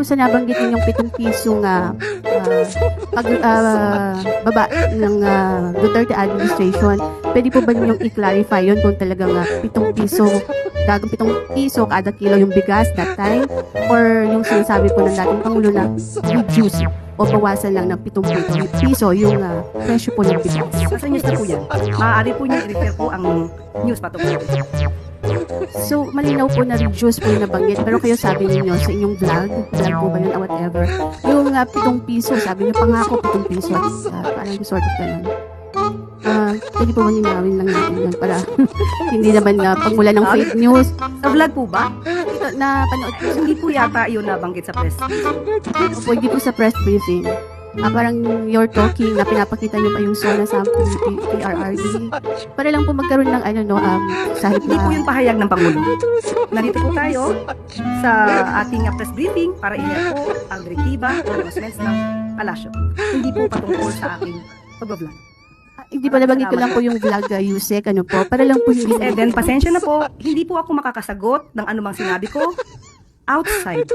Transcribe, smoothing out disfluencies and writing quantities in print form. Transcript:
po sa nabanggit ninyong 7 piso nga baba ng Duterte administration, pwede po ba ninyong i-clarify yun kung talagang 7 piso, gagang 7 piso kada kilo yung bigas that time, or yung sinasabi po ng dating Pangulo na reduce o bawasan lang ng 7 piso yung presyo po ng bigas. Nasa news na po yan. Maaari po niyo i-refer po ang news patungkol. So, malinaw po na reduce po yung nabanggit. Pero kayo sabi niyo sa inyong vlog po ba yun or whatever, yung 7 piso, sabi niyo pangako 7 piso. Parang sort of ganun. Pwede po ba ninawin lang natin yun para hindi naman pagmula ng fake news. Sa vlog po ba? Ito, na panood po. Hindi po yata yun nabanggit sa press. Pwede po sa press briefing. Parang you're talking na pinapakita niyo pa yung SONA sa PRRD. Para lang po magkaroon ng sahip Hindi po na yung pahayag ng Pangulo. Narito po tayo sa ating press briefing para i-share po ang direktiba o announcements ng palasyo. Hindi po patungkol sa aking pag-vlog. hindi pa nabanggit ko lang po yung vlog, Yusek, para lang po hindi Miss Eden, pasensya na po. Hindi po ako makakasagot ng anumang sinabi ko outside